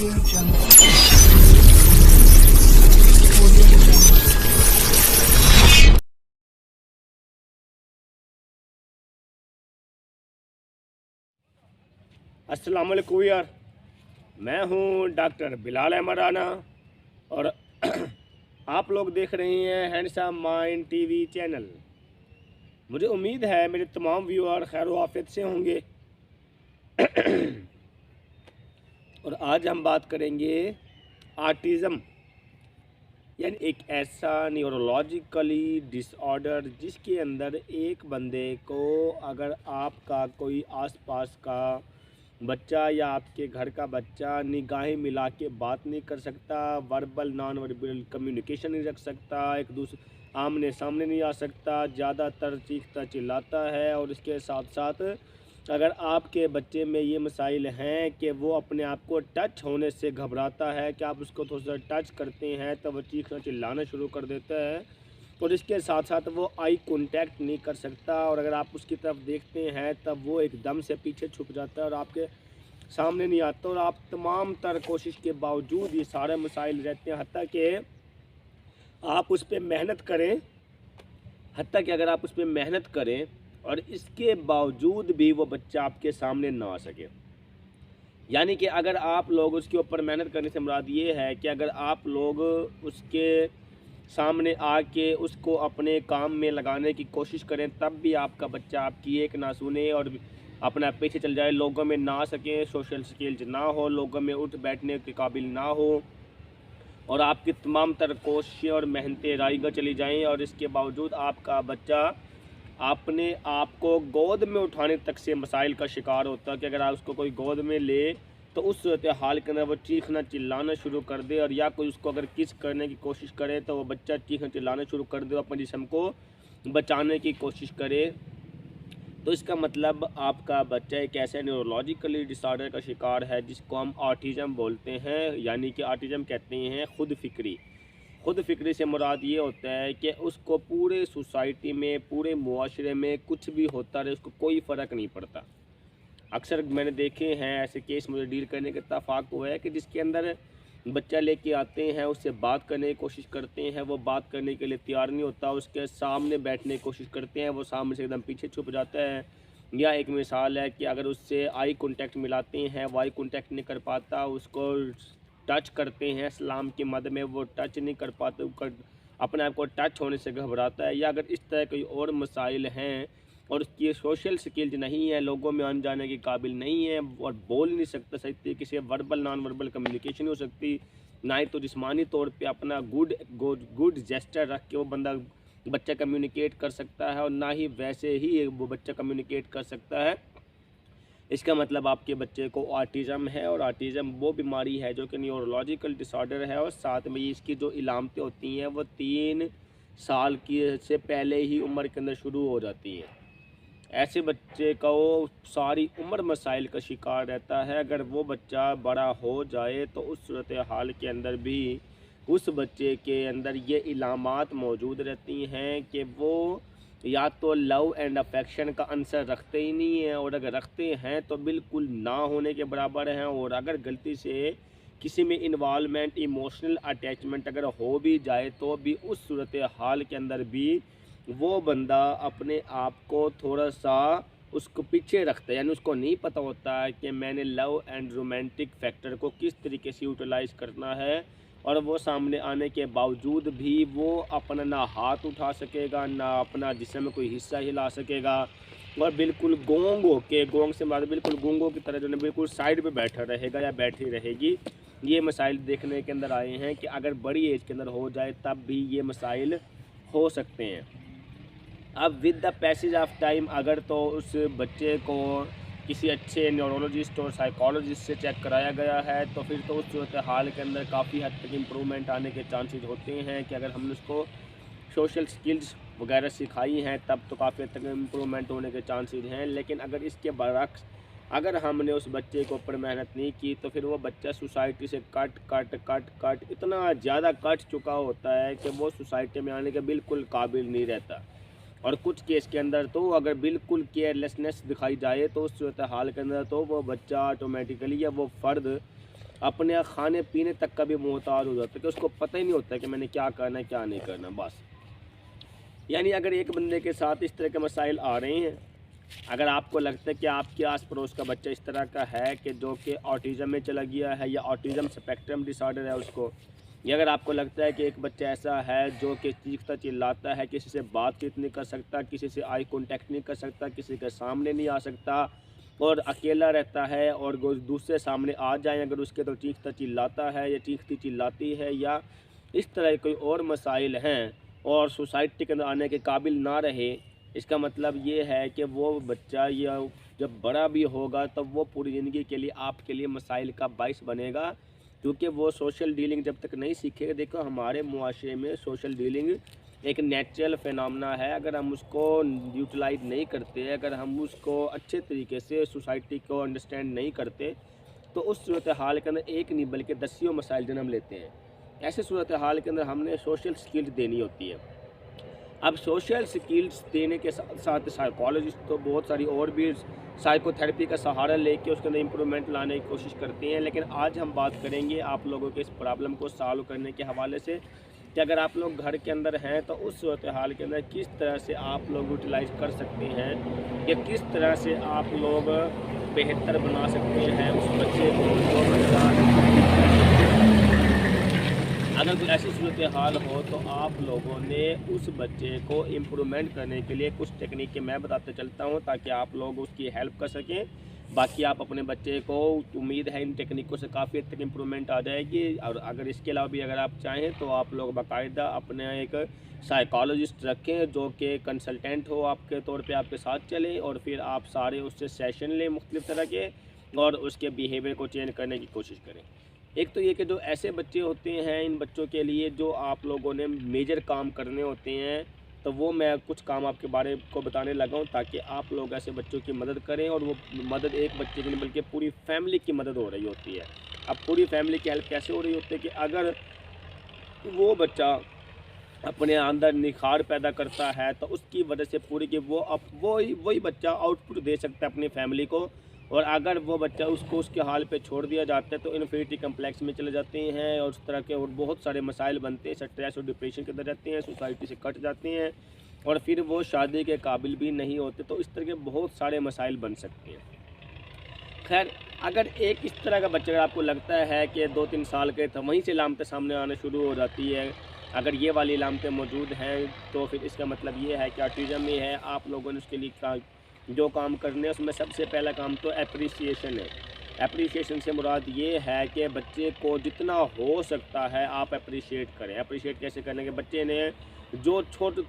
अस्सलाम वालेकुम यार, मैं हूँ डॉक्टर बिलाल अहमद राना और आप लोग देख रहे हैं हैंडसम माइंड टीवी चैनल। मुझे उम्मीद है मेरे तमाम व्यूअर खैर आफियत से होंगे। और आज हम बात करेंगे ऑटिज़म, यानी एक ऐसा न्यूरोलॉजिकली डिसऑर्डर जिसके अंदर एक बंदे को अगर आपका कोई आसपास का बच्चा या आपके घर का बच्चा निगाहें मिला के बात नहीं कर सकता, वर्बल नॉन वर्बल कम्युनिकेशन नहीं रख सकता, एक दूसरे आमने सामने नहीं आ सकता, ज़्यादातर चीखता चिल्लाता है, और इसके साथ साथ अगर आपके बच्चे में ये मसाइल हैं कि वो अपने आप को टच होने से घबराता है, कि आप उसको थोड़ा सा टच करते हैं तो वो चीखना चिल्लाना शुरू कर देता है, और इसके साथ साथ वो आई कांटेक्ट नहीं कर सकता, और अगर आप उसकी तरफ देखते हैं तब वो एकदम से पीछे छुप जाता है और आपके सामने नहीं आता, और आप तमाम तर कोशिश के बावजूद ये सारे मसाइल रहते हैं। हत्ता कि आप उस पर मेहनत करें, हत्ता कि अगर आप उस पर मेहनत करें और इसके बावजूद भी वो बच्चा आपके सामने ना आ सके। यानी कि अगर आप लोग उसके ऊपर मेहनत करने से मुराद ये है कि अगर आप लोग उसके सामने आके उसको अपने काम में लगाने की कोशिश करें तब भी आपका बच्चा आपकी एक ना सुने और अपना पीछे चल जाए, लोगों में ना सके, सोशल स्किल्स ना हो, लोगों में उठ बैठने के काबिल ना हो, और आपकी तमाम तर कोशिशें और मेहनतें राइगा चली जाएं, और इसके बावजूद आपका बच्चा अपने आप को गोद में उठाने तक से मसाइल का शिकार होता है कि अगर आप उसको कोई गोद में ले तो उस सूरत हाल के अंदर वो चीखना चिल्लाना शुरू कर दे, और या कोई उसको अगर किस करने की कोशिश करे तो वो बच्चा चीखना चिल्लाना शुरू कर दे, अपने जिस्म को बचाने की कोशिश करे। तो इसका मतलब आपका बच्चा एक ऐसे न्यूरोलॉजिकली डिसऑर्डर का शिकार है जिसको हम ऑटिज़म बोलते हैं। यानी कि ऑटिज़म कहते हैं खुद फिक्री। खुद फिक्री से मुराद ये होता है कि उसको पूरे सोसाइटी में, पूरे मुआशरे में कुछ भी होता रहे उसको कोई फ़र्क नहीं पड़ता। अक्सर मैंने देखे हैं ऐसे केस, मुझे डील करने का इत्तेफाक हुआ है कि जिसके अंदर बच्चा लेके आते हैं, उससे बात करने की कोशिश करते हैं, वो बात करने के लिए तैयार नहीं होता, उसके सामने बैठने की कोशिश करते हैं, वो सामने से एकदम पीछे छुप जाता है। या एक मिसाल है कि अगर उससे आई कांटेक्ट मिलाते हैं, वो आई कांटेक्ट नहीं कर पाता, उसको टच करते हैं सलाम की मद में, वो टच नहीं कर पाते, अपने आप को टच होने से घबराता है। या अगर इस तरह कोई और मसाइल हैं और उसकी सोशल स्किल्स नहीं है, लोगों में आने जाने के काबिल नहीं है, और बोल नहीं सकता सही तरीके से, वर्बल नॉन वर्बल कम्युनिकेशन हो सकती, ना ही तो जिस्मानी तौर पे अपना गुड जेस्चर रख के वो बच्चा कम्युनिकेट कर सकता है, और ना ही वैसे ही वो बच्चा कम्युनिकेट कर सकता है। इसका मतलब आपके बच्चे को ऑटिज़म है, और ऑटिज़म वो बीमारी है जो कि न्यूरोलॉजिकल डिसऑर्डर है, और साथ में इसकी जो इलामतें होती हैं वो 3 साल की से पहले ही उम्र के अंदर शुरू हो जाती हैं। ऐसे बच्चे का वो सारी उम्र मसाइल का शिकार रहता है। अगर वो बच्चा बड़ा हो जाए तो उस सूरत हाल के अंदर भी उस बच्चे के अंदर ये इलामात मौजूद रहती हैं कि वो या तो लव एंड अफेक्शन का आंसर रखते ही नहीं हैं, और अगर रखते हैं तो बिल्कुल ना होने के बराबर हैं, और अगर गलती से किसी में इन्वॉल्वमेंट, इमोशनल अटैचमेंट अगर हो भी जाए तो भी उस सूरत हाल के अंदर भी वो बंदा अपने आप को थोड़ा सा उसको पीछे रखता है। यानी उसको नहीं पता होता है कि मैंने लव एंड रोमांटिक फैक्टर को किस तरीके से यूटिलाइज़ करना है, और वो सामने आने के बावजूद भी वो अपना ना हाथ उठा सकेगा, ना अपना जिस्म में कोई हिस्सा हिला सकेगा, और बिल्कुल गोंग होके, गोंग से मतलब बिल्कुल गूंगों की तरह जो है बिल्कुल साइड पे बैठा रहेगा या बैठी रहेगी। ये मसाइल देखने के अंदर आए हैं कि अगर बड़ी एज के अंदर हो जाए तब भी ये मसाइल हो सकते हैं। अब with the passage of time अगर तो उस बच्चे को किसी अच्छे न्यूरोलॉजिस्ट और साइकोलॉजिस्ट से चेक कराया गया है तो फिर तो उस सूरत हाल के अंदर काफ़ी हद तक इम्प्रूवमेंट आने के चांसेस होते हैं कि अगर हमने उसको सोशल स्किल्स वगैरह सिखाई हैं तब तो काफ़ी हद तक इम्प्रूवमेंट होने के चांसेस हैं। लेकिन अगर इसके बरक्स अगर हमने उस बच्चे के ऊपर मेहनत नहीं की तो फिर वो बच्चा सोसाइटी से कट इतना ज़्यादा कट चुका होता है कि वो सोसाइटी में आने के बिल्कुल काबिल नहीं रहता। और कुछ केस के अंदर तो अगर बिल्कुल केयरलेसनेस दिखाई जाए तो उस सूरत हाल के अंदर तो वो बच्चा ऑटोमेटिकली या वो फ़र्द अपने खाने पीने तक का भी मोहताज हो जाता है कि उसको पता ही नहीं होता है कि मैंने क्या करना है क्या नहीं करना बस। यानी अगर एक बंदे के साथ इस तरह के मसाइल आ रहे हैं, अगर आपको लगता है कि आपके आस पड़ोस का बच्चा इस तरह का है कि जो कि ऑटिज़म में चला गया है या ऑटिज़म स्पेक्ट्रम डिसऑर्डर है उसको, या अगर आपको लगता है कि एक बच्चा ऐसा है जो कि चीखता चिल्लाता है, किसी से बातचीत नहीं कर सकता, किसी से आई कॉन्टैक्ट नहीं कर सकता, किसी के सामने नहीं आ सकता और अकेला रहता है और दूसरे सामने आ जाए अगर उसके तो चीखता चिल्लाता है या चीखती चिल्लाती है या इस तरह के कोई और मसाइल हैं और सोसाइटी के अंदर आने के काबिल ना रहे, इसका मतलब ये है कि वो बच्चा या जब बड़ा भी होगा तब वो पूरी ज़िंदगी के लिए आपके लिए मसाइल का बाइस बनेगा, क्योंकि वो सोशल डीलिंग जब तक नहीं सीखेगा। देखो हमारे मुआशरे में सोशल डीलिंग एक नेचुरल फिनोमेना है, अगर हम उसको यूटिलाइज नहीं करते, अगर हम उसको अच्छे तरीके से सोसाइटी को अंडरस्टैंड नहीं करते, तो उस सूरत हाल के अंदर एक नहीं बल्कि दसियों मसाइल जन्म लेते हैं। ऐसे सूरत हाल के अंदर हमने सोशल स्किल्स देनी होती है। अब सोशल स्किल्स देने के साथ साथ साइकोलॉजिस्ट तो बहुत सारी और भी साइकोथेरेपी का सहारा लेके उसके अंदर इम्प्रूवमेंट लाने की कोशिश करते हैं, लेकिन आज हम बात करेंगे आप लोगों के इस प्रॉब्लम को सॉल्व करने के हवाले से कि अगर आप लोग घर के अंदर हैं तो उस सूरत हाल के अंदर किस तरह से आप लोग यूटिलाइज कर सकते हैं या किस तरह से आप लोग बेहतर बना सकते हैं उस बच्चे को जो बच्चा अगर कोई ऐसी सूरत हाल हो तो आप लोगों ने उस बच्चे को इम्प्रूवमेंट करने के लिए कुछ टेक्निकें मैं बताते चलता हूं ताकि आप लोग उसकी हेल्प कर सकें। बाकी आप अपने बच्चे को, उम्मीद है इन टेक्निकों से काफ़ी हद तक इम्प्रूवमेंट आ जाएगी। और अगर इसके अलावा भी अगर आप चाहें तो आप लोग बाकायदा अपने एक साइकोलॉजिस्ट रखें जो कि कंसल्टेंट हो आपके तौर पे आपके साथ चले और फिर आप सारे उससे सेशन लें मुख्तलिफ़ तरह के और उसके बिहेवियर को चेंज करने की कोशिश करें। एक तो ये कि जो ऐसे बच्चे होते हैं, इन बच्चों के लिए जो आप लोगों ने मेजर काम करने होते हैं, तो वो मैं कुछ काम आपके बारे को बताने लगा हूँ ताकि आप लोग ऐसे बच्चों की मदद करें और वो मदद एक बच्चे की नहीं बल्कि पूरी फैमिली की मदद हो रही होती है। अब पूरी फैमिली की हेल्प कैसे हो रही होती है कि अगर वो बच्चा अपने अंदर निखार पैदा करता है तो उसकी वजह से पूरी की वो अब वही बच्चा आउटपुट दे सकता है अपनी फैमिली को। और अगर वो बच्चा उसको उसके हाल पे छोड़ दिया जाता है तो इन्फिनिटी कम्प्लेक्स में चले जाते हैं और उस तरह के और बहुत सारे मसाइल बनते हैं, स्ट्रेस और डिप्रेशन के अंदर रहते हैं, सोसाइटी से कट जाते हैं और फिर वो शादी के काबिल भी नहीं होते। तो इस तरह के बहुत सारे मसाइल बन सकते हैं। खैर, अगर एक इस तरह का बच्चा अगर आपको लगता है कि 2-3 साल के तो वहीं से लामतें सामने आना शुरू हो जाती है, अगर ये वाली लामतें मौजूद हैं तो फिर इसका मतलब ये है कि ऑटिज़म ही है। आप लोगों ने उसके लिए जो काम करने हैं उसमें सबसे पहला काम तो एप्रिसिएशन है। एप्रिसिएशन से मुराद ये है कि बच्चे को जितना हो सकता है आप एप्रिशिएट करें। एप्रिशिएट कैसे करने के, बच्चे ने जो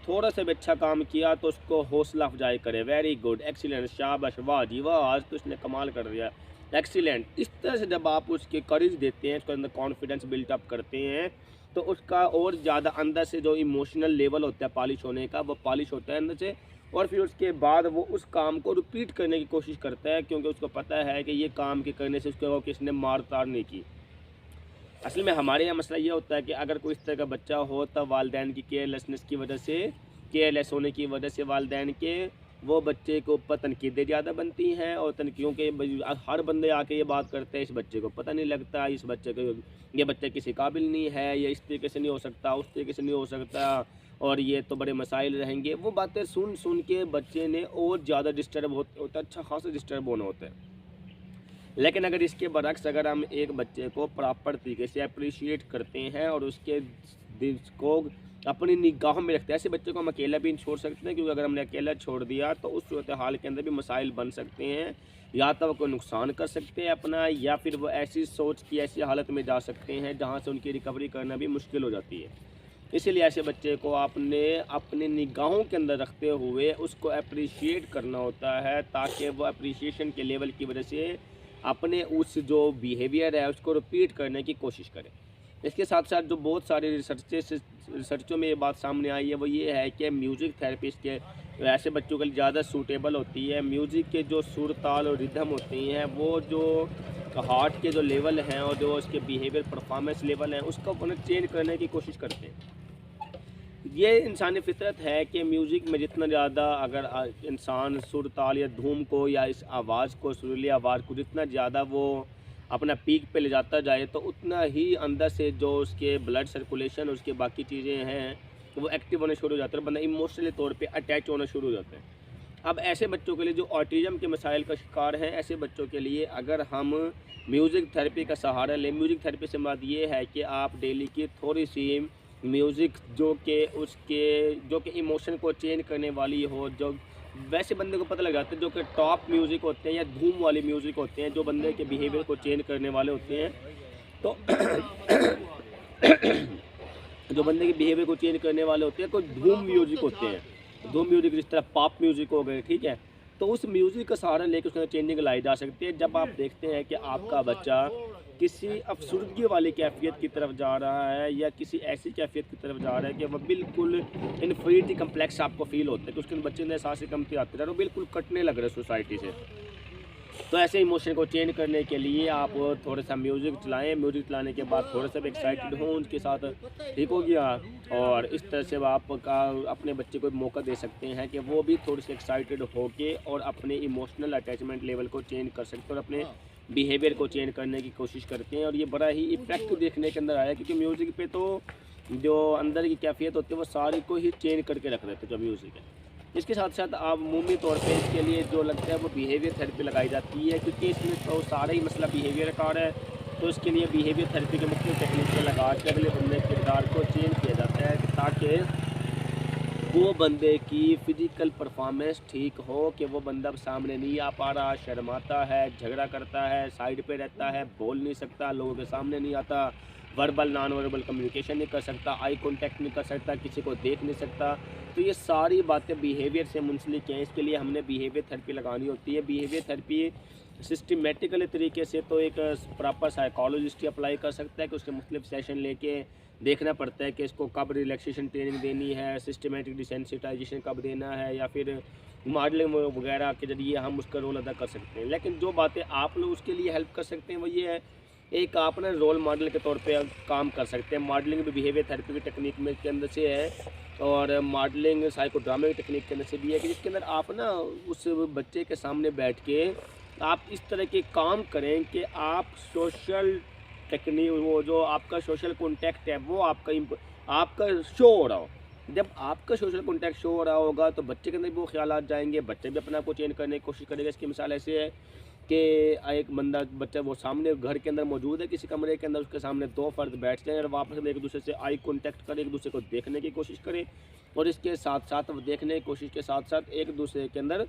थोड़ा सा भी अच्छा काम किया तो उसको हौसला अफजाई करें, वेरी गुड, एक्सीलेंट, शाबाश, वाह जी वाह, आज तो इसने कमाल कर दिया, एक्सीलेंट। इस तरह से जब आप उसके करेज देते हैं, उसके अंदर कॉन्फिडेंस बिल्टअप करते हैं तो उसका और ज़्यादा अंदर से जो इमोशनल लेवल होता है पॉलिश होने का वो पॉलिश होता है अंदर से। और फिर उसके बाद वो उस काम को रिपीट करने की कोशिश करता है क्योंकि उसको पता है कि ये काम के करने से उसको किसी ने मार तार नहीं की। असल में हमारे यहाँ मसला ये होता है कि अगर कोई इस तरह का बच्चा हो तब वालिदैन की केयरलेसनेस की वजह से, केयरलेस होने की वजह से वालिदैन के वो बच्चे के ऊपर तनकीदें ज़्यादा बनती हैं और तनकीयों के हर बंदे आके ये बात करते हैं इस बच्चे को पता नहीं लगता, इस बच्चे को ये बच्चा किसी काबिल नहीं है, ये इस तरीके से नहीं हो सकता, उस तरीके से नहीं हो सकता और ये तो बड़े मसाइल रहेंगे। वो बातें सुन सुन के बच्चे ने और ज़्यादा डिस्टर्ब होता है, अच्छा खासा डिस्टर्ब होना होता है। लेकिन अगर इसके बरक्स अगर हम एक बच्चे को प्रॉपर तरीके से अप्रिशिएट करते हैं और उसके दिल को अपनी निगाहों में रखते हैं, ऐसे बच्चे को हम अकेला भी छोड़ सकते हैं क्योंकि अगर हमने अकेला छोड़ दिया तो उस सूरत हाल के अंदर भी मसाइल बन सकते हैं, या तो वो कोई नुकसान कर सकते हैं अपना या फिर वो ऐसी सोच की ऐसी हालत में जा सकते हैं जहाँ से उनकी रिकवरी करना भी मुश्किल हो जाती है। इसीलिए ऐसे बच्चे को आपने अपनी निगाहों के अंदर रखते हुए उसको अप्रिशिएट करना होता है ताकि वो अप्रिशिएशन के लेवल की वजह से अपने उस जो बिहेवियर है उसको रिपीट करने की कोशिश करें। इसके साथ साथ जो बहुत सारे रिसर्चों में ये बात सामने आई है वो ये है कि म्यूज़िक थेरेपिस्ट के ऐसे बच्चों के लिए ज़्यादा सूटेबल होती है। म्यूज़िक के जो सुर ताल और रिदम होती हैं वो जो हार्ट के जो लेवल हैं और जो उसके बिहेवियर परफॉर्मेंस लेवल हैं उसको उन्हें चेंज करने की कोशिश करते हैं। ये इंसानी फितरत है कि म्यूज़िक में जितना ज़्यादा अगर इंसान सुर ताल या धूम को या इस आवाज़ को, सुरीली आवाज़ को जितना ज़्यादा वो अपना पीक पे ले जाता जाए तो उतना ही अंदर से जो उसके ब्लड सर्कुलेशन, उसके बाकी चीज़ें हैं वो एक्टिव होने शुरू हो जाते हैं, बंदा इमोशनली तौर पे अटैच होना शुरू हो जाते हैं। अब ऐसे बच्चों के लिए जो ऑटिज़म के मसाइल का शिकार हैं, ऐसे बच्चों के लिए अगर हम म्यूज़िक थेरेपी का सहारा लें, म्यूज़िक थेरेपी से बात ये है कि आप डेली की थोड़ी-सी म्यूज़िक जो कि इमोशन को चेंज करने वाली हो, जो वैसे बंदे को पता लग जाता है जो कि टॉप म्यूज़िक होते हैं या धूम वाले म्यूज़िक होते हैं, जो बंदे के बिहेवियर को चेंज करने वाले होते हैं। तो जो बंदे के बिहेवियर को चेंज करने वाले होते हैं, कोई धूम म्यूज़िक होते हैं। धूम म्यूज़िक जिस तरह पॉप म्यूज़िक हो गए, ठीक है? तो उस म्यूज़िक का सहारा लेके उसमें चेंजिंग लाई जा सकती है। जब आप देखते हैं कि आपका बच्चा किसी अफ़सुर्दगी वाली कैफ़ियत की तरफ जा रहा है या किसी ऐसी कैफ़ियत की तरफ जा रहा है कि वह बिल्कुल इन्फीरियरिटी कम्प्लेक्स आपको फ़ील होता है कि उसके बच्चे में एहसास कमती आती है और वो बिल्कुल कटने लग रहे हैं सोसाइटी से। तो ऐसे इमोशन को चेंज करने के लिए आप थोड़ा सा म्यूज़िक चलाएँ, म्यूज़िक चलाने के बाद थोड़ा सा भी एक्साइटेड हों, उनके साथ ठीक हो गया। और इस तरह से आप अपने बच्चे को मौका दे सकते हैं कि वो भी थोड़े से एक्साइटेड होके और अपने इमोशनल अटैचमेंट लेवल को चेंज कर सकते हैं और अपने बिहेवियर को चेंज करने की कोशिश करते हैं। और ये बड़ा ही इफेक्ट देखने के अंदर आया, क्योंकि म्यूज़िक पे तो जो अंदर की कैफियत होती है वो सारी को ही चेंज करके रख देते हैं जो म्यूज़िक है। इसके साथ साथ अमूमी तौर पे इसके लिए जो लगता है वो बिहेवियर थेरेपी लगाई जाती है, क्योंकि इसमें तो सारा ही मसला बिहेवियर का है। तो इसके लिए बिहेवियर थेरेपी के मुख्य टेक्निक लगा के अगले बंदे के किरदार को चेंज किया जाता है ताकि वो बंदे की फ़िज़िकल परफॉर्मेंस ठीक हो, कि वो बंदा सामने नहीं आ पा रहा, शर्माता है, झगड़ा करता है, साइड पे रहता है, बोल नहीं सकता, लोगों के सामने नहीं आता, वर्बल नॉन वर्बल कम्युनिकेशन नहीं कर सकता, आई कॉन्टैक्ट नहीं कर सकता, किसी को देख नहीं सकता। तो ये सारी बातें बिहेवियर से मुंसलिक हैं। इसके लिए हमने बिहेवियर थेरेपी लगानी होती है। बिहेवियर थेरेपी सिस्टमेटिकली तरीके से तो एक प्रॉपर साइकोलॉजिस्ट ही अप्लाई कर सकता है कि उसके मुख्तलिफ सेशन लेके देखना पड़ता है कि इसको कब रिलैक्सेशन ट्रेनिंग देनी है, सिस्टमेटिक डिसेंसिटाइजेशन कब देना है, या फिर मॉडलिंग वगैरह के ज़रिए हम उसका रोल अदा कर सकते हैं। लेकिन जो बातें आप लोग उसके लिए हेल्प कर सकते हैं वो ये है, एक आप ना रोल मॉडल के तौर पे काम कर सकते हैं। मॉडलिंग भी बिहेवियर थेरेपी की टेक्निक में के अंदर से है, और मॉडलिंग साइकोड्रामा की टेक्निक के अंदर से भी है कि जिसके अंदर आप ना उस बच्चे के सामने बैठ के आप इस तरह के काम करें कि आप सोशल टेक्निक, वो जो आपका सोशल कॉन्टैक्ट है वो आपका शो हो रहा हो। जब आपका सोशल कॉन्टैक्ट शो हो रहा होगा तो बच्चे के अंदर भी वो ख्यालात जाएंगे, बच्चे भी अपने आप को चेंज करने की कोशिश करेगा। इसकी मिसाल ऐसे है कि एक बच्चा वो सामने घर के अंदर मौजूद है किसी कमरे के अंदर, उसके सामने दो फर्द बैठ जाएं और वापस में एक दूसरे से आई कॉन्टैक्ट करें, एक दूसरे को देखने की कोशिश करें, और इसके साथ साथ वो देखने की कोशिश के साथ साथ एक दूसरे के अंदर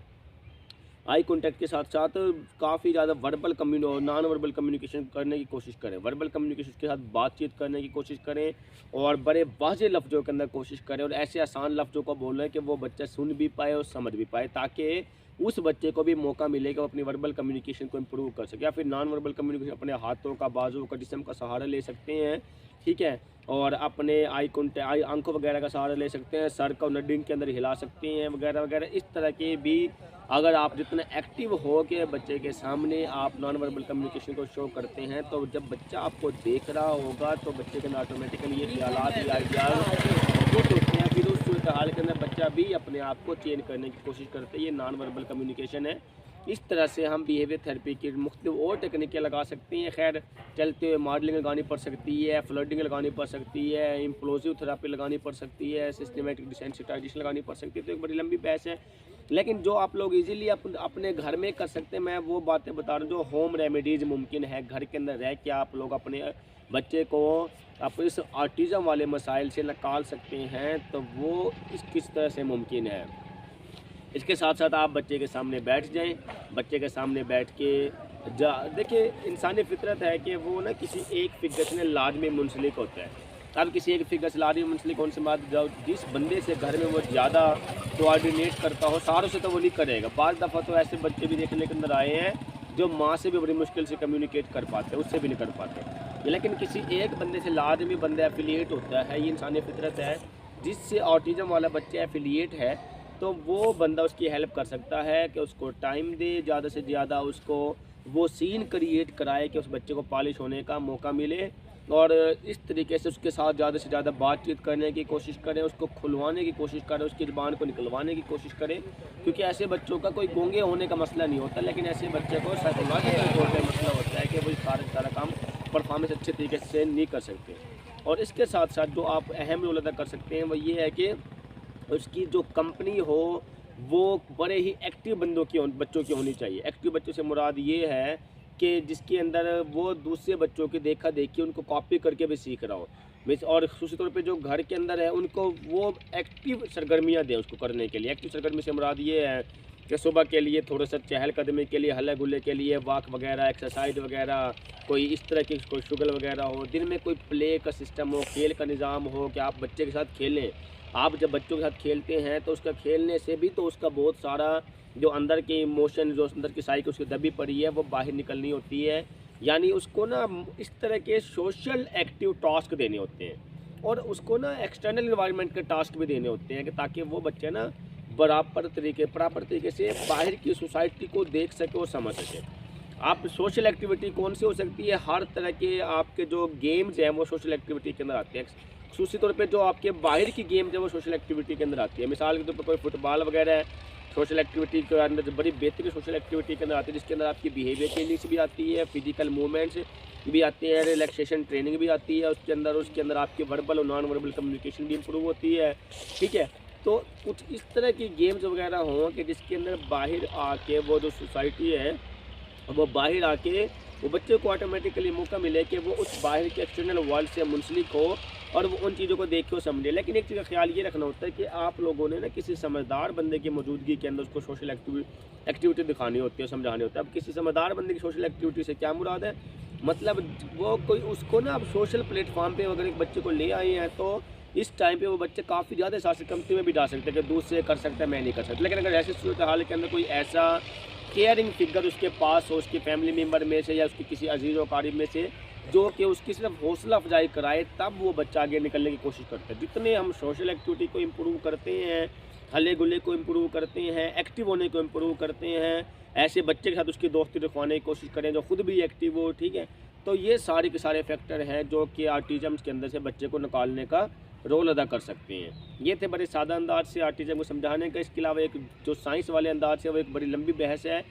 आई कॉन्टैक्ट के साथ साथ काफ़ी ज़्यादा नॉन वर्बल कम्युनिकेशन करने की कोशिश करें, वर्बल कम्युनिकेशन के साथ बातचीत करने की कोशिश करें, और बड़े वाज़े लफ्ज़ों के अंदर कोशिश करें, और ऐसे आसान लफ्ज़ों को बोलें कि वो बच्चा सुन भी पाए और समझ भी पाए, ताकि उस बच्चे को भी मौका मिले कि वो अपनी वर्बल कम्युनिकेशन को इम्प्रूव कर सके। या फिर नॉन वर्बल कम्युनिकेशन अपने हाथों का, बाजुओं का, जिस्म का सहारा ले सकते हैं, ठीक है, और अपने आंखों वगैरह का सहारा ले सकते हैं, सर को नडिंग के अंदर हिला सकते हैं वगैरह वगैरह। इस तरह के भी अगर आप जितना एक्टिव हो के बच्चे के सामने आप नॉन वर्बल कम्युनिकेशन को शो करते हैं, तो जब बच्चा आपको देख रहा होगा तो बच्चे के अंदर ऑटोमेटिकली ये ख्यालात या आइडियाज़ होते हैं। फिर उस सूरत हाल के अंदर बच्चा भी अपने आप को चेंज करने की कोशिश करते हैं। ये नॉन वर्बल कम्युनिकेशन है। इस तरह से हम बिहेवियर थेरेपी की मुख्तलिफ और टेक्निकें लगा सकते हैं। खैर चलते हुए मॉडलिंग लगानी पड़ सकती है, फ्लडिंग लगानी पड़ सकती है, इम्प्लोसिव थेरेपी लगानी पड़ सकती है, सिस्टमेटिक डिसेंसिटाइजेशन लगानी पड़ सकती है। तो एक बड़ी लंबी बहस है, लेकिन जो आप लोग इजीली अपने घर में कर सकते हैं, मैं वो बातें बता रहा हूँ जो होम रेमेडीज़ मुमकिन है। घर के अंदर रह के आप लोग अपने बच्चे को आप इस ऑटिज़म वाले मसाइल से निकाल सकते हैं, तो वो किस तरह से मुमकिन है। इसके साथ साथ आप बच्चे के सामने बैठ जाएं, बच्चे के सामने बैठ के देखिए, इंसानी फितरत है कि वो ना किसी एक फिगर से लाजमी मुंसलिक होता है। अब किसी एक फिगर से लाजमी मुंसलिक होने से बाद जिस बंदे से घर में वो ज़्यादा कोऑर्डिनेट करता हो, सारों से तो वो नहीं करेगा। बाज़ दफ़ा तो ऐसे बच्चे भी देखने के अंदर आए हैं जो माँ से भी बड़ी मुश्किल से कम्युनिकेट कर पाते हैं, उससे भी नहीं कर पाते। लेकिन किसी एक बंदे से लाजमी बंदा एफिलिएट होता है, ये इंसानी फितरत है। जिससे ऑटिज़म वाला बच्चा एफिलिएट है तो वो बंदा उसकी हेल्प कर सकता है कि उसको टाइम दे, ज़्यादा से ज़्यादा उसको वो सीन क्रिएट कराए कि उस बच्चे को पॉलिश होने का मौका मिले, और इस तरीके से उसके साथ ज़्यादा से ज़्यादा बातचीत करने की कोशिश करें, उसको खुलवाने की कोशिश करें, उसकी ज़बान को निकलवाने की कोशिश करें। क्योंकि ऐसे बच्चों का कोई गूंगे होने का मसला नहीं होता, लेकिन ऐसे बच्चे को साइकोलॉजिकल तौर पर मसला होता है कि वो कोई सारा काम परफॉर्मेंस अच्छे तरीके से नहीं कर सकते। और इसके साथ साथ जो आप अहम रोल अदा कर सकते हैं वो ये है कि उसकी जो कंपनी हो वो बड़े ही एक्टिव बच्चों की होनी चाहिए। एक्टिव बच्चों से मुराद ये है कि जिसके अंदर वो दूसरे बच्चों की देखा देखी उनको कॉपी करके भी सीख रहा हो। मिस और ख़ुशी तौर पे जो घर के अंदर है उनको वो एक्टिव सरगर्मियाँ दें उसको करने के लिए। एक्टिव सरगर्मी से मुराद ये है कि सुबह के लिए थोड़ा सा चहलकदमी के लिए, हल्ले गुल्ले के लिए, वॉक वगैरह, एक्सरसाइज वगैरह, कोई इस तरह की कोई शुगल वगैरह हो। दिन में कोई प्ले का सिस्टम हो, खेल का निज़ाम हो कि आप बच्चे के साथ खेलें। आप जब बच्चों के साथ खेलते हैं तो उसका खेलने से भी तो उसका बहुत सारा जो अंदर के इमोशन, जो अंदर की साइकिल उसकी दबी पड़ी है वो बाहर निकलनी होती है। यानी उसको ना इस तरह के सोशल एक्टिव टास्क देने होते हैं और उसको ना एक्सटर्नल इन्वायरमेंट के टास्क भी देने होते हैं कि ताकि वो बच्चे ना प्रॉपर तरीके से बाहर की सोसाइटी को देख सके और समझ सके। आप सोशल एक्टिविटी कौन सी हो सकती है? हर तरह के आपके जो गेम्स हैं वो सोशल एक्टिविटी के अंदर आते हैं। ख़ुसूसी तौर पे जो आपके बाहर की गेम्स है वो सोशल एक्टिविटी के अंदर आती है। मिसाल के तौर पर कोई फुटबॉल वगैरह है, सोशल एक्टिविटी के अंदर जो बड़ी बेहतरीन सोशल एक्टिविटी के अंदर आती है, जिसके अंदर आपकी बिहेवियर चेंजिंग्स भी आती है, फिजिकल मूवमेंट्स भी आती है, रिलैक्सेशन ट्रेनिंग भी आती है। उसके अंदर आपकी वर्बल और नॉन वर्बल कम्युनिकेशन भी इम्प्रूव होती है। ठीक है, तो कुछ इस तरह की गेम्स वगैरह हों कि जिसके अंदर बाहर आके वो जो सोसाइटी है वो बाहर आके वो बच्चे को ऑटोमेटिकली मौका मिले कि वो उस बाहर के एक्सटर्नल वर्ल्ड से मुंसलिक हो और वो उन चीज़ों को देखे और समझे। लेकिन एक चीज़ का ख्याल ये रखना होता है कि आप लोगों ने ना किसी समझदार बंदे की मौजूदगी के अंदर उसको सोशल एक्टिविटी दिखानी होती है, समझानी होती है। अब किसी समझदार बंदे की सोशल एक्टिविटी से क्या मुराद है? मतलब वो कोई उसको ना अब सोशल प्लेटफॉर्म पे अगर एक बच्चे को ले आए हैं तो इस टाइम पे वो बच्चे काफ़ी ज़्यादा साहसी कमती में भी डाल सकते हैं कि दूसरे कर सकता है, मैं नहीं कर सकता। लेकिन अगर ऐसी सूरत हाल के अंदर कोई ऐसा केयरिंग फिगर उसके पास हो, उसके फैमिली मेम्बर में से या उसके किसी अजीज़ व क़रीब में से, जो कि उसकी सिर्फ हौसला अफजाई कराए, तब वो बच्चा आगे निकलने की कोशिश करता है। जितने हम सोशल एक्टिविटी को इम्प्रूव करते हैं, हल्ले गुल्ले को इम्प्रूव करते हैं, एक्टिव होने को इम्प्रूव करते हैं, ऐसे बच्चे के साथ उसकी दोस्ती रखवाने की कोशिश करें जो खुद भी एक्टिव हो। ठीक है, तो ये सारे के सारे फैक्टर हैं जो कि ऑटिज़म के अंदर से बच्चे को निकालने का रोल अदा कर सकते हैं। ये थे बड़े सादा अंदाज से ऑटिज़म को समझाने का। इसके अलावा एक जो साइंस वाले अंदाज है वो एक बड़ी लंबी बहस है।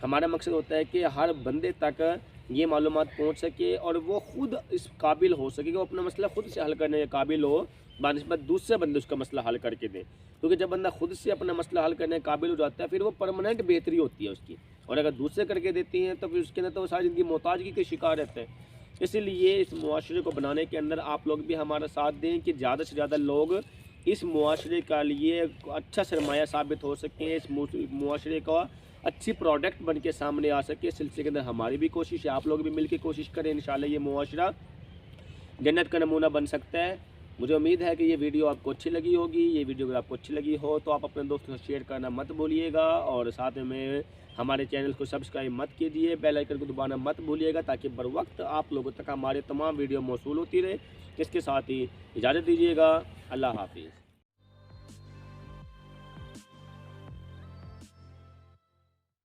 हमारा मकसद होता है कि हर बंदे तक ये मालूमात पहुंच सके और वो ख़ुद इस काबिल हो सके कि वो अपना मसला ख़ुद से हल करने के काबिल हो, बानिस्बत दूसरे बंदे उसका मसला हल करके दें। क्योंकि जब बंदा खुद से अपना मसला हल करने के काबिल हो जाता है फिर वो परमानेंट बेहतरी होती है उसकी। और अगर दूसरे करके देती हैं तो फिर उसके अंदर तो वो सारी ज़िंदगी मोहताजगी के शिकार रहते हैं। इसलिए इस मुआशरे को बनाने के अंदर आप लोग भी हमारा साथ दें कि ज़्यादा से ज़्यादा लोग इस मुआशरे के लिए अच्छा सरमाया साबित हो सकें, इस मुआशरे का अच्छी प्रोडक्ट बन के सामने आ सके। इस सिलसिले के अंदर हमारी भी कोशिश है, आप लोग भी मिल के कोशिश करें। इंशाल्लाह ये मुआशरा जन्नत का नमूना बन सकता है। मुझे उम्मीद है कि ये वीडियो आपको अच्छी लगी होगी। ये वीडियो अगर आपको अच्छी लगी हो तो आप अपने दोस्तों से शेयर करना मत भूलिएगा और साथ में हमारे चैनल को सब्सक्राइब मत कीजिए, बेल आइकन को दबाना मत भूलिएगा ताकि बर वक्त आप लोगों तक हमारे तमाम वीडियो मौसूल होती रहे। इसके साथ ही इजाज़त दीजिएगा। अल्लाह हाफिज़।